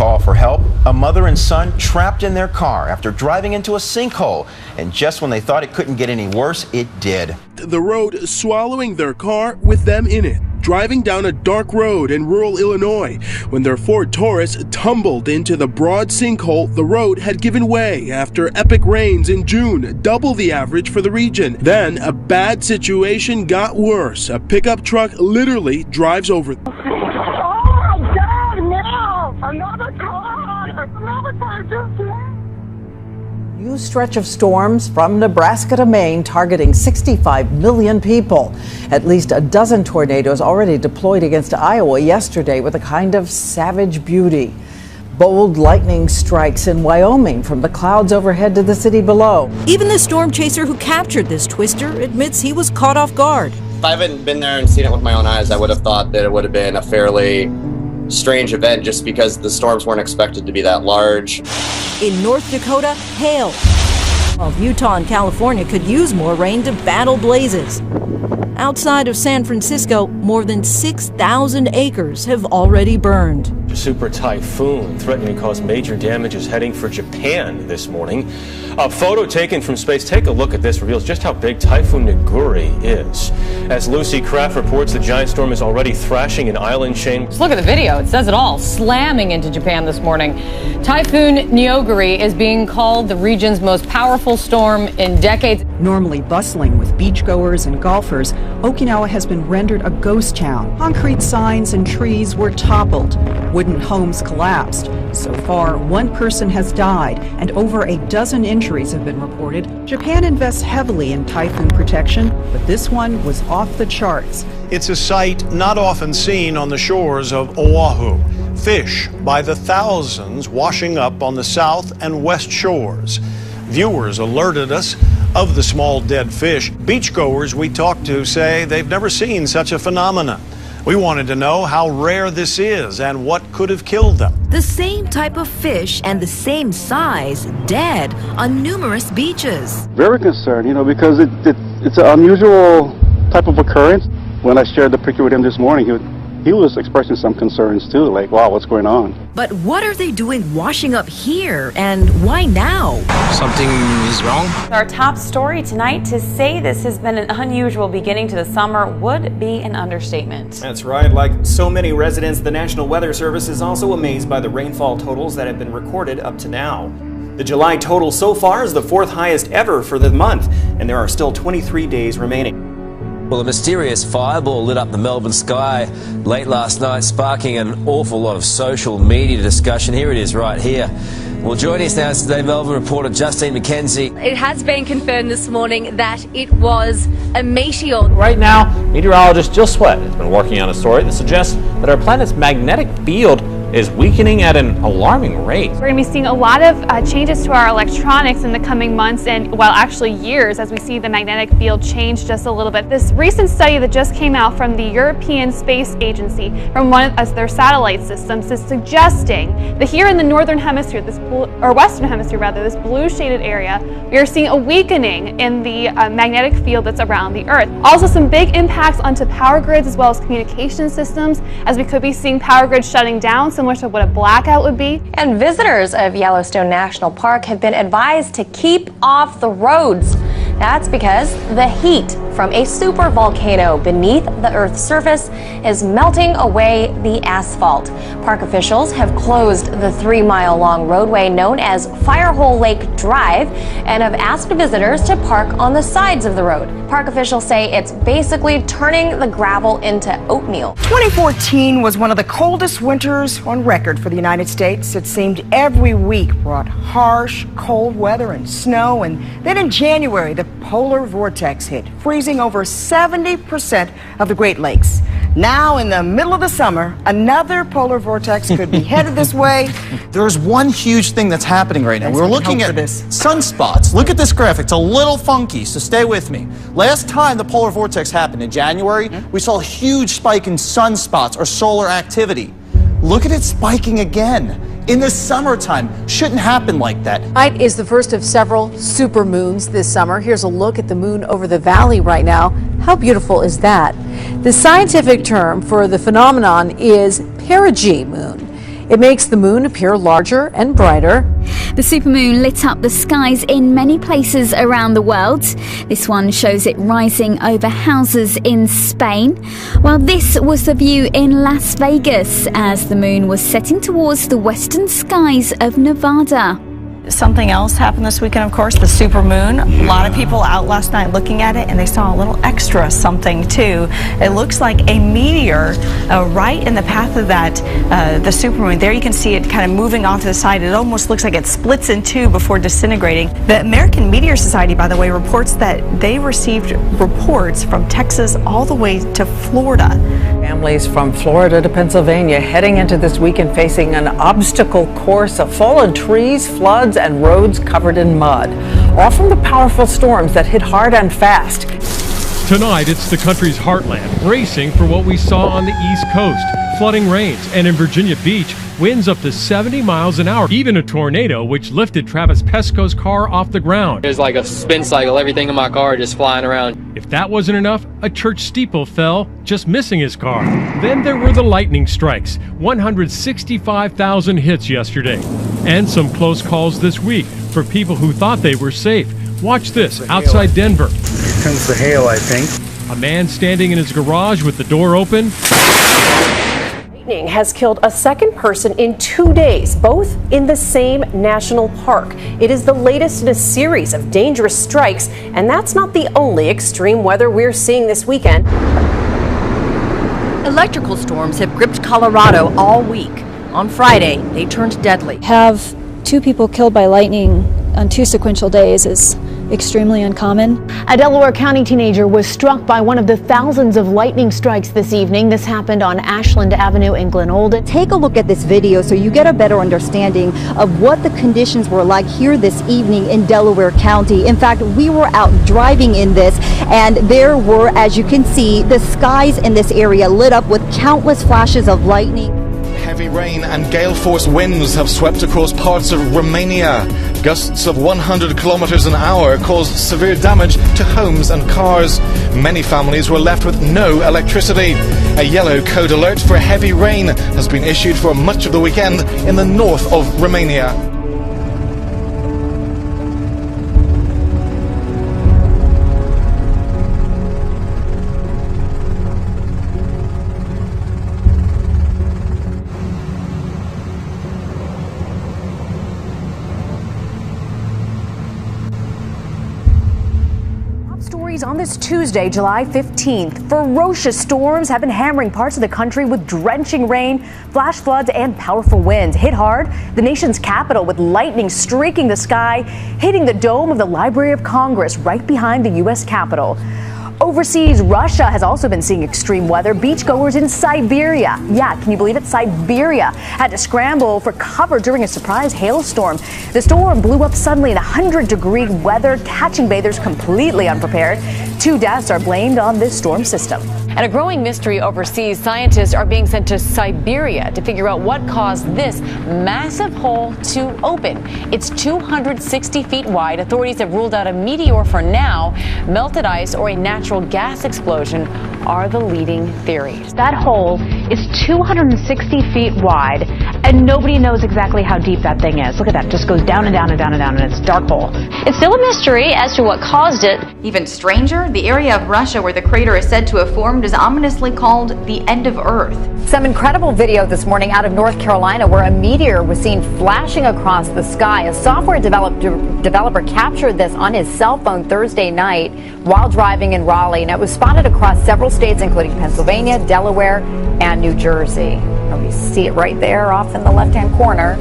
call for help. A mother and son trapped in their car after driving into a sinkhole. And just when they thought it couldn't get any worse, it did. The road swallowing their car with them in it, driving down a dark road in rural Illinois. When their Ford Taurus tumbled into the broad sinkhole, the road had given way after epic rains in June, double the average for the region. Then a bad situation got worse. A pickup truck literally drives over them. Oh my God, no! Another car! Another car just hit! New stretch of storms from Nebraska to Maine targeting 65 million people. At least a dozen tornadoes already deployed against Iowa yesterday with a kind of savage beauty. Bold lightning strikes in Wyoming from the clouds overhead to the city below. Even the storm chaser who captured this twister admits he was caught off guard. If I haven't been there and seen it with my own eyes, I would have thought that it would have been a fairly strange event just because the storms weren't expected to be that large. In North Dakota, hail. While Utah and California could use more rain to battle blazes. Outside of San Francisco, more than 6,000 acres have already burned. A super typhoon threatening to cause major damages heading for Japan this morning. A photo taken from space, take a look at this, reveals just how big Typhoon Naguri is. As Lucy Kraft reports, the giant storm is already thrashing an island chain. Just look at the video, it says it all, slamming into Japan this morning. Typhoon Naguri is being called the region's most powerful storm in decades. Normally bustling with beachgoers and golfers, Okinawa has been rendered a ghost town. Concrete signs and trees were toppled. Wooden homes collapsed. So far, one person has died and over a dozen injuries have been reported. Japan invests heavily in typhoon protection, but this one was off the charts. It's a sight not often seen on the shores of Oahu. Fish by the thousands washing up on the south and west shores. Viewers alerted us of the small dead fish. Beachgoers we talked to say they've never seen such a phenomenon. We wanted to know how rare this is and what could have killed them. The same type of fish and the same size dead on numerous beaches. Very concerned, because it's an unusual type of occurrence. When I shared the picture with him this morning, he was expressing some concerns too, like, wow, what's going on? But what are they doing washing up here, and why now? Something is wrong. Our top story tonight, to say this has been an unusual beginning to the summer would be an understatement. That's right. Like so many residents, the National Weather Service is also amazed by the rainfall totals that have been recorded up to now. The July total so far is the fourth highest ever for the month, and there are still 23 days remaining. Well, a mysterious fireball lit up the Melbourne sky late last night, sparking an awful lot of social media discussion. Here it is right here. Well, joining us now is Today Melbourne reporter Justine McKenzie. It has been confirmed this morning that it was a meteor. Right now, meteorologist Jill Sweat has been working on a story that suggests that our planet's magnetic field is weakening at an alarming rate. We're going to be seeing a lot of changes to our electronics in the coming months and, well, actually years, as we see the magnetic field change just a little bit. This recent study that just came out from the European Space Agency, from one of their satellite systems, is suggesting that here in the northern hemisphere, western hemisphere rather, this blue shaded area, we are seeing a weakening in the magnetic field that's around the Earth. Also, some big impacts onto power grids as well as communication systems, as we could be seeing power grids shutting down, similar to what a blackout would be. And visitors of Yellowstone National Park have been advised to keep off the roads. That's because the heat from a supervolcano beneath the Earth's surface is melting away the asphalt. Park officials have closed the 3-mile-long roadway known as Firehole Lake Drive and have asked visitors to park on the sides of the road. Park officials say it's basically turning the gravel into oatmeal. 2014 was one of the coldest winters on record for the United States. It seemed every week brought harsh, cold weather and snow, and then in January, the polar vortex hit, freezing over 70% of the Great Lakes. Now, in the middle of the summer, another polar vortex could be headed this way. There's one huge thing that's happening right now. We're looking at sunspots. Look at this graphic. It's a little funky, so stay with me. Last time the polar vortex happened in January, we saw a huge spike in sunspots or solar activity. Look at it spiking again. In the summertime, shouldn't happen like that. Tonight is the first of several supermoons this summer. Here's a look at the moon over the valley right now. How beautiful is that? The scientific term for the phenomenon is perigee moon. It makes the moon appear larger and brighter. The supermoon lit up the skies in many places around the world. This one shows it rising over houses in Spain, while this was the view in Las Vegas as the moon was setting towards the western skies of Nevada. Something else happened this weekend, of course, the supermoon. A lot of people out last night looking at it, and they saw a little extra something too. It looks like a meteor right in the path of that, the supermoon. There you can see it kind of moving off to the side. It almost looks like it splits in two before disintegrating. The American Meteor Society, by the way, reports that they received reports from Texas all the way to Florida. Families from Florida to Pennsylvania heading into this weekend facing an obstacle course of fallen trees, floods, and roads covered in mud, all from the powerful storms that hit hard and fast. Tonight, it's the country's heartland bracing for what we saw on the East Coast. Flooding rains, and in Virginia Beach, winds up to 70 miles an hour. Even a tornado, which lifted Travis Pesco's car off the ground. It was like a spin cycle, everything in my car just flying around. If that wasn't enough, a church steeple fell, just missing his car. Then there were the lightning strikes, 165,000 hits yesterday. And some close calls this week for people who thought they were safe. Watch this, outside Denver. Here comes the hail, I think. A man standing in his garage with the door open. Lightning has killed a second person in 2 days, both in the same national park. It is the latest in a series of dangerous strikes, and that's not the only extreme weather we're seeing this weekend. Electrical storms have gripped Colorado all week. On Friday, they turned deadly. Have 2 people killed by lightning on 2 sequential days is extremely uncommon. A Delaware County teenager was struck by one of the thousands of lightning strikes this evening. This happened on Ashland Avenue in Glen Olden. Take a look at this video so you get a better understanding of what the conditions were like here this evening in Delaware County. In fact, we were out driving in this, and there were, as you can see, the skies in this area lit up with countless flashes of lightning. Heavy rain and gale force winds have swept across parts of Romania. Gusts of 100 kilometers an hour caused severe damage to homes and cars. Many families were left with no electricity. A yellow code alert for heavy rain has been issued for much of the weekend in the north of Romania. On this Tuesday, July 15th, ferocious storms have been hammering parts of the country with drenching rain, flash floods, and powerful winds. Hit hard the nation's capital with lightning streaking the sky, hitting the dome of the Library of Congress right behind the U.S. Capitol. Overseas, Russia has also been seeing extreme weather. Beachgoers in Siberia, yeah, can you believe it? Siberia had to scramble for cover during a surprise hailstorm. The storm blew up suddenly in 100-degree weather, catching bathers completely unprepared. 2 deaths are blamed on this storm system. And a growing mystery overseas, scientists are being sent to Siberia to figure out what caused this massive hole to open. It's 260 feet wide. Authorities have ruled out a meteor for now. Melted ice or a natural gas explosion are the leading theories. That hole is 260 feet wide, and nobody knows exactly how deep that thing is. Look at that, it just goes down and down and down and down, and it's a dark hole. It's still a mystery as to what caused it. Even stranger, the area of Russia where the crater is said to have formed is ominously called the end of Earth. Some incredible video this morning out of North Carolina where a meteor was seen flashing across the sky. A software developer captured this on his cell phone Thursday night while driving in Raleigh, and it was spotted across several states including Pennsylvania, Delaware, and New Jersey. And we see it right there off in the left-hand corner.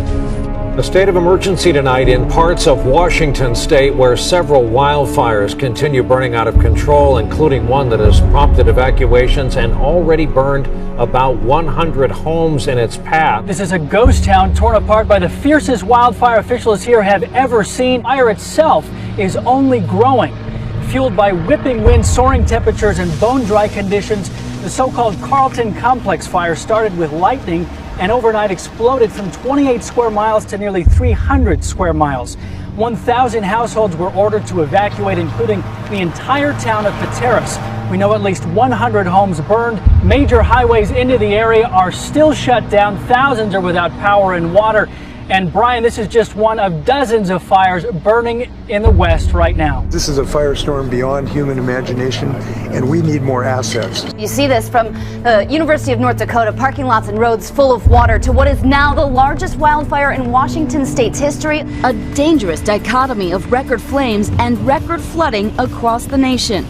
A state of emergency tonight in parts of Washington state where several wildfires continue burning out of control, including one that has prompted evacuations and already burned about 100 homes in its path. This is a ghost town torn apart by the fiercest wildfire officials here have ever seen. Fire itself is only growing. Fueled by whipping winds, soaring temperatures, and bone-dry conditions, the so-called Carlton Complex fire started with lightning and overnight exploded from 28 square miles to nearly 300 square miles. 1,000 households were ordered to evacuate, including the entire town of Pateros, We know at least 100 homes burned. Major highways into the area are still shut down. Thousands are without power and water. And Brian, this is just one of dozens of fires burning in the West right now. This is a firestorm beyond human imagination, and we need more assets. You see this from the University of North Dakota, parking lots and roads full of water, to what is now the largest wildfire in Washington state's history. A dangerous dichotomy of record flames and record flooding across the nation.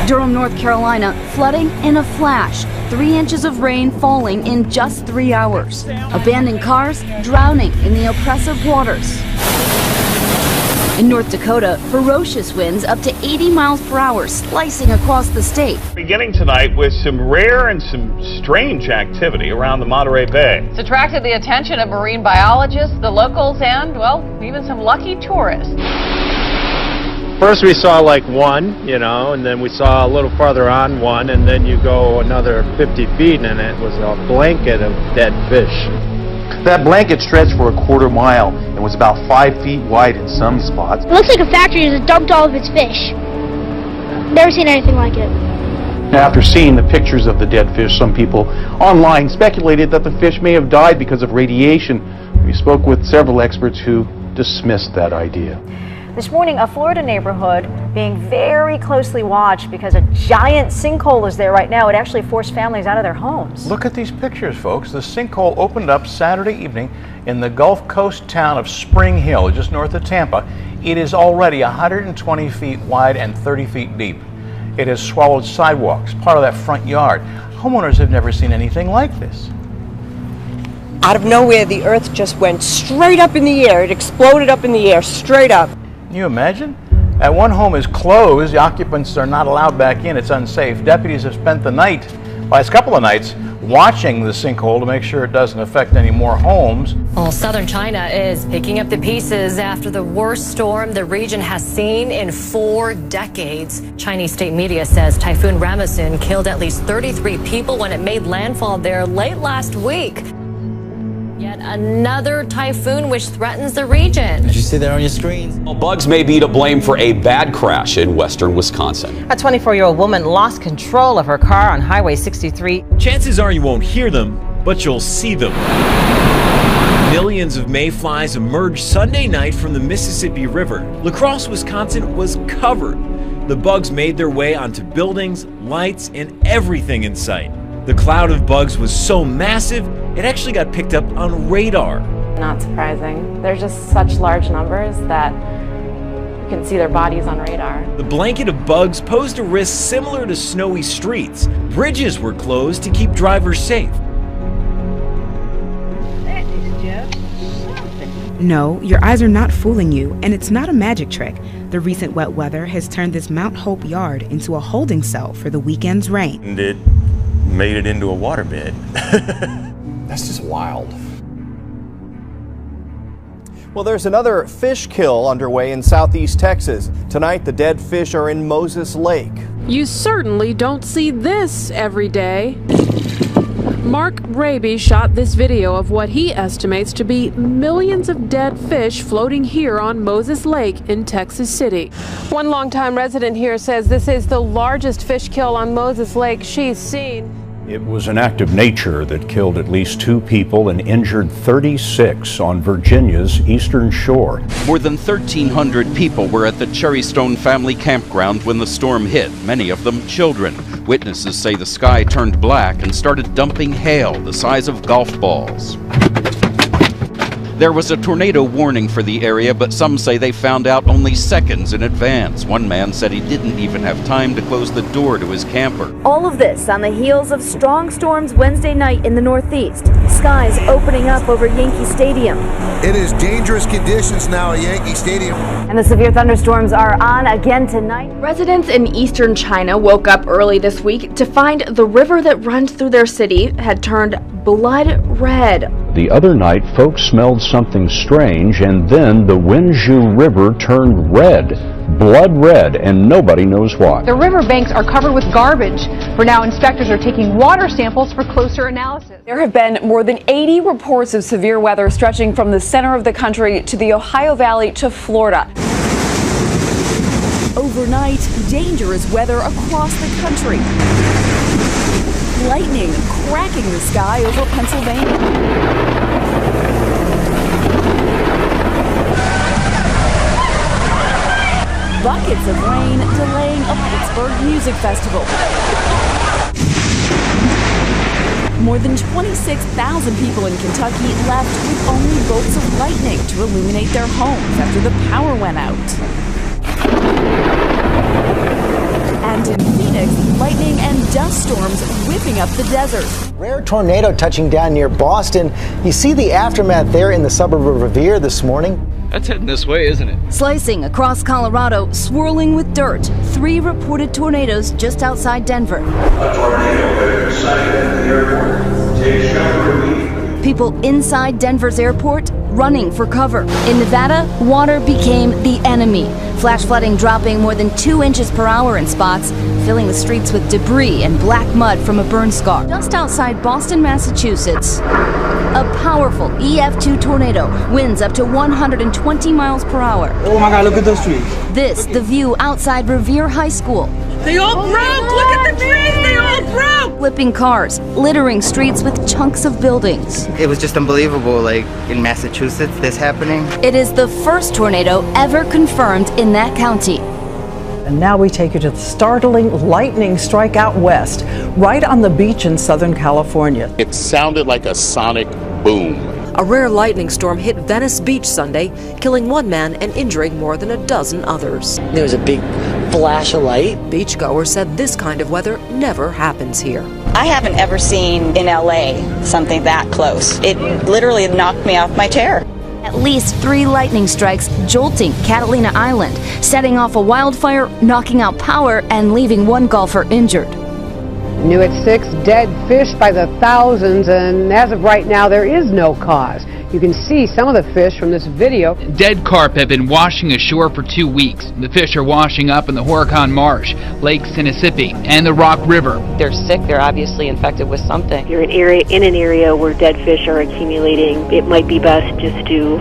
Durham, North Carolina, flooding in a flash. 3 inches of rain falling in just 3 hours. Abandoned cars drowning in the oppressive waters. In North Dakota, ferocious winds up to 80 miles per hour slicing across the state. Beginning tonight with some rare and some strange activity around the Monterey Bay. It's attracted the attention of marine biologists, the locals, and, well, even some lucky tourists. First we saw like one, and then we saw a little farther on one, and then you go another 50 feet and it was a blanket of dead fish. That blanket stretched for a quarter mile and was about 5 feet wide in some spots. It looks like a factory just dumped all of its fish. Never seen anything like it. After seeing the pictures of the dead fish, some people online speculated that the fish may have died because of radiation. We spoke with several experts who dismissed that idea. This morning, a Florida neighborhood being very closely watched because a giant sinkhole is there right now. It actually forced families out of their homes. Look at these pictures, folks. The sinkhole opened up Saturday evening in the Gulf Coast town of Spring Hill, just north of Tampa. It is already 120 feet wide and 30 feet deep. It has swallowed sidewalks, part of that front yard. Homeowners have never seen anything like this. Out of nowhere, the earth just went straight up in the air. It exploded up in the air, straight up. Can you imagine? That one home is closed. The occupants are not allowed back in. It's unsafe. Deputies have spent the night, last couple of nights, watching the sinkhole to make sure it doesn't affect any more homes. Well, southern China is picking up the pieces after the worst storm the region has seen in 4 decades. Chinese state media says Typhoon Ramasun killed at least 33 people when it made landfall there late last week. Yet another typhoon which threatens the region. Did you see that on your screen? Well, bugs may be to blame for a bad crash in western Wisconsin. A 24-year-old woman lost control of her car on Highway 63. Chances are you won't hear them, but you'll see them. Millions of mayflies emerged Sunday night from the Mississippi River. La Crosse, Wisconsin was covered. The bugs made their way onto buildings, lights, and everything in sight. The cloud of bugs was so massive, it actually got picked up on radar. Not surprising. They're just such large numbers that you can see their bodies on radar. The blanket of bugs posed a risk similar to snowy streets. Bridges were closed to keep drivers safe. That is just something. No, your eyes are not fooling you, and it's not a magic trick. The recent wet weather has turned this Mount Hope yard into a holding cell for the weekend's rain. And it made it into a waterbed. That's just wild. Well, there's another fish kill underway in southeast Texas. Tonight, the dead fish are in Moses Lake. You certainly don't see this every day. Mark Raby shot this video of what he estimates to be millions of dead fish floating here on Moses Lake in Texas City. One longtime resident here says this is the largest fish kill on Moses Lake she's seen. It was an act of nature that killed at least 2 people and injured 36 on Virginia's eastern shore. More than 1,300 people were at the Cherrystone family campground when the storm hit, many of them children. Witnesses say the sky turned black and started dumping hail the size of golf balls. There was a tornado warning for the area, but some say they found out only seconds in advance. One man said he didn't even have time to close the door to his camper. All of this on the heels of strong storms Wednesday night in the Northeast. Skies opening up over Yankee Stadium. It is dangerous conditions now at Yankee Stadium. And the severe thunderstorms are on again tonight. Residents in eastern China woke up early this week to find the river that runs through their city had turned blood red. The other night, folks smelled something strange, and then the Wenzhou River turned red, blood red, and nobody knows why. The river banks are covered with garbage. For now, inspectors are taking water samples for closer analysis. There have been more than 80 reports of severe weather stretching from the center of the country to the Ohio Valley to Florida. Over overnight, dangerous weather across the country. Lightning cracking the sky over Pennsylvania. Buckets of rain delaying a Pittsburgh music festival. More than 26,000 people in Kentucky left with only bolts of lightning to illuminate their homes after the power went out. And in Phoenix, lightning and dust storms whipping up the desert. Rare tornado touching down near Boston. You see the aftermath there in the suburb of Revere this morning. That's heading this way, isn't it? Slicing across Colorado, swirling with dirt. 3 reported tornadoes just outside Denver. A tornado has been sighted at the airport. Take shelter immediately. People inside Denver's airport running for cover. In Nevada, water became the enemy. Flash flooding dropping more than 2 inches per hour in spots, filling the streets with debris and black mud from a burn scar. Just outside Boston, Massachusetts, a powerful EF2 tornado, winds up to 120 miles per hour. Oh my God, look at those trees. This, the view outside Revere High School. They all broke! Look at the trees! They all broke! Flipping cars, littering streets with chunks of buildings. It was just unbelievable, like in Massachusetts, this happening. It is the first tornado ever confirmed in that county. And now we take you to the startling lightning strike out west, right on the beach in Southern California. It sounded like a sonic boom. A rare lightning storm hit Venice Beach Sunday, killing 1 man and injuring more than a dozen others. There was a big flash of light. Beachgoers said this kind of weather never happens here. I haven't ever seen in LA something that close. It literally knocked me off my chair. At least 3 lightning strikes jolting Catalina Island, setting off a wildfire, knocking out power, and leaving 1 golfer injured. New at 6, dead fish by the thousands, and as of right now, there is no cause. You can see some of the fish from this video. Dead carp have been washing ashore for 2 weeks. The fish are washing up in the Horicon Marsh, Lake Sinisippi, and the Rock River. They're sick. They're obviously infected with something. If you're in an area where dead fish are accumulating, it might be best just to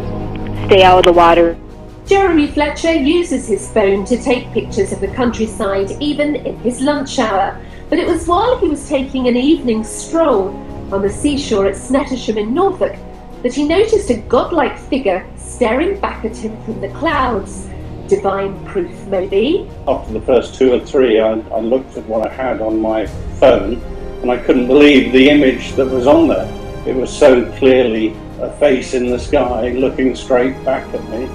stay out of the water. Jeremy Fletcher uses his phone to take pictures of the countryside, even in his lunch hour. But it was while he was taking an evening stroll on the seashore at Snettisham in Norfolk that he noticed a godlike figure staring back at him from the clouds. Divine proof, maybe? After the first 2 or 3, I looked at what I had on my phone and I couldn't believe the image that was on there. It was so clearly a face in the sky looking straight back at me.